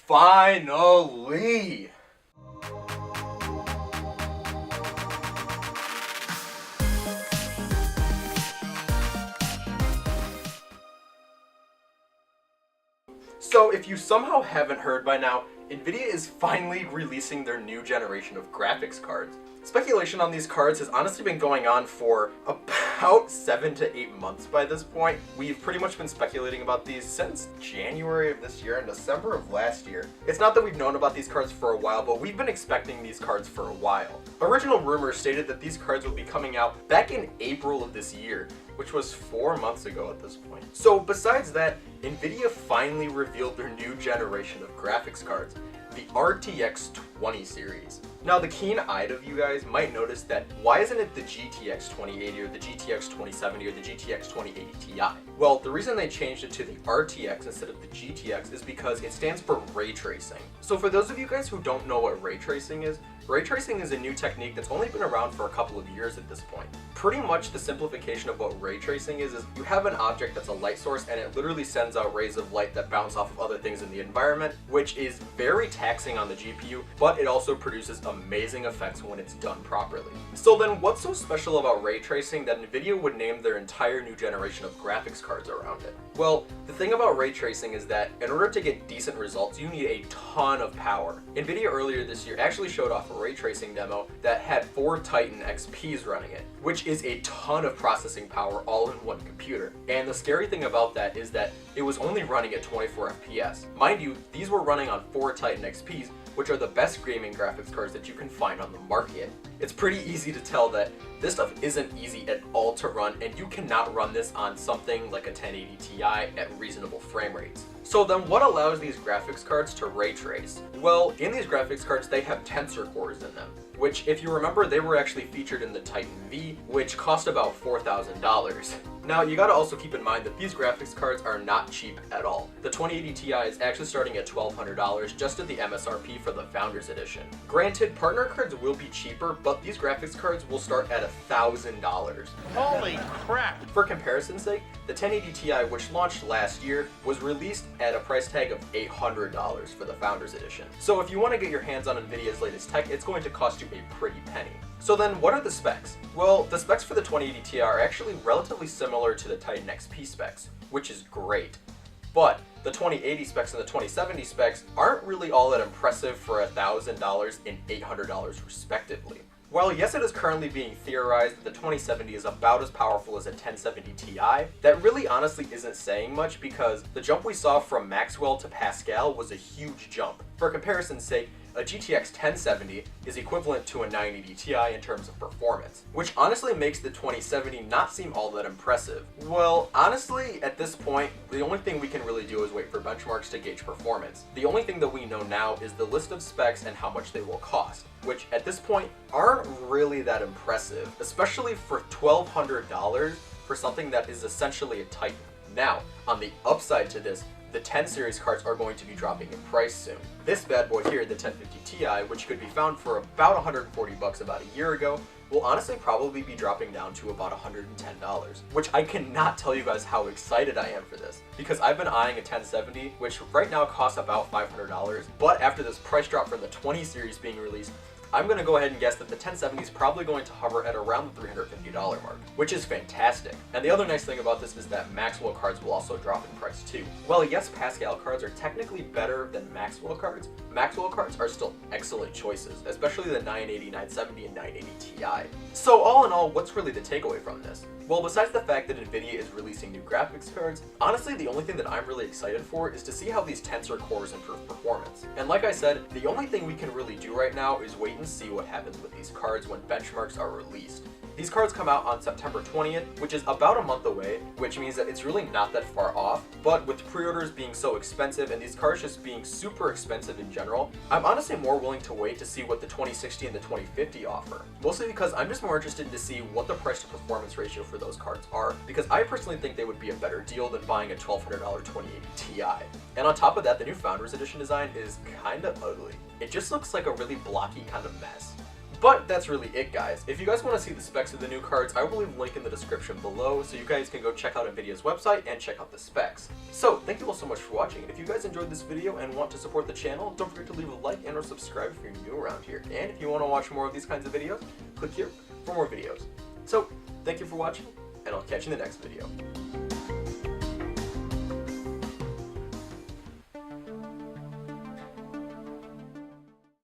Finally! So if you somehow haven't heard by now, Nvidia is finally releasing their new generation of graphics cards. Speculation on these cards has honestly been going on for about 7 to 8 months by this point. We've pretty much been speculating about these since January of this year and December of last year. It's not that we've known about these cards for a while, but we've been expecting these cards for a while. Original rumors stated that these cards would be coming out back in April of this year, which was 4 months ago at this point. So besides that, Nvidia finally revealed their new generation of graphics cards, the RTX 20 series. Now the keen-eyed of you guys might notice that why isn't it the GTX 2080 or the GTX 2070 or the GTX 2080ti? Well, the reason they changed it to the RTX instead of the GTX is because it stands for ray tracing. So for those of you guys who don't know what ray tracing is a new technique that's only been around for a couple of years at this point. Pretty much the simplification of what ray tracing is you have an object that's a light source and it literally sends out rays of light that bounce off of other things in the environment, which is very taxing on the GPU, but it also produces amazing effects when it's done properly. So then what's so special about ray tracing that Nvidia would name their entire new generation of graphics cards around it? Well, the thing about ray tracing is that in order to get decent results, you need a ton of power. Nvidia earlier this year actually showed off a ray tracing demo that had 4 Titan XPs running it, which is a ton of processing power all in one computer. And the scary thing about that is that it was only running at 24 FPS. Mind you, these were running on 4 Titan XPs, which are the best gaming graphics cards that you can find on the market. It's pretty easy to tell that this stuff isn't easy at all to run, and you cannot run this on something like a 1080 Ti at reasonable frame rates. So then what allows these graphics cards to ray trace? Well, in these graphics cards they have tensor cores in them, which if you remember they were actually featured in the Titan V, which cost about $4,000. Now you gotta also keep in mind that these graphics cards are not cheap at all. The 2080 Ti is actually starting at $1,200 just at the MSRP for the Founders Edition. Granted, partner cards will be cheaper, but these graphics cards will start at $1,000. Holy crap! For comparison's sake, the 1080 Ti, which launched last year, was released at a price tag of $800 for the Founders Edition. So if you want to get your hands on Nvidia's latest tech, it's going to cost you a pretty penny. So then what are the specs? Well, the specs for the 2080 Ti are actually relatively similar to the Titan XP specs, which is great. But the 2080 specs and the 2070 specs aren't really all that impressive for $1,000 and $800 respectively. While yes, it is currently being theorized that the 2070 is about as powerful as a 1070 Ti, that really honestly isn't saying much because the jump we saw from Maxwell to Pascal was a huge jump. For comparison's sake, a GTX 1070 is equivalent to a 980 Ti in terms of performance, which honestly makes the 2070 not seem all that impressive. Well, honestly, at this point, the only thing we can really do is wait for benchmarks to gauge performance. The only thing that we know now is the list of specs and how much they will cost, which at this point aren't really that impressive, especially for $1,200 for something that is essentially a Titan. Now, on the upside to this, the 10 series cards are going to be dropping in price soon. This bad boy here, the 1050 Ti, which could be found for about $140 about a year ago, will honestly probably be dropping down to about $110, which I cannot tell you guys how excited I am for this, because I've been eyeing a 1070, which right now costs about $500, but after this price drop for the 20 series being released, I'm going to go ahead and guess that the 1070 is probably going to hover at around the $350 mark, which is fantastic. And the other nice thing about this is that Maxwell cards will also drop in price too. While yes, Pascal cards are technically better than Maxwell cards are still excellent choices, especially the 980, 970, and 980 Ti. So all in all, what's really the takeaway from this? Well, besides the fact that Nvidia is releasing new graphics cards, honestly the only thing that I'm really excited for is to see how these tensor cores improve performance. And like I said, the only thing we can really do right now is wait and see what happens with these cards when benchmarks are released. These cards come out on September 20th, which is about a month away, which means that it's really not that far off, but with pre-orders being so expensive and these cards just being super expensive in general, I'm honestly more willing to wait to see what the 2060 and the 2050 offer. Mostly because I'm just more interested to see what the price to performance ratio for those cards are, because I personally think they would be a better deal than buying a $1,200 2080 Ti. And on top of that, the new Founders Edition design is kinda ugly. It just looks like a really blocky kind of mess. But that's really it, guys. If you guys want to see the specs of the new cards, I will leave a link in the description below so you guys can go check out Nvidia's website and check out the specs. So, thank you all so much for watching. If you guys enjoyed this video and want to support the channel, don't forget to leave a like and or subscribe if you're new around here. And if you want to watch more of these kinds of videos, click here for more videos. So, thank you for watching, and I'll catch you in the next video.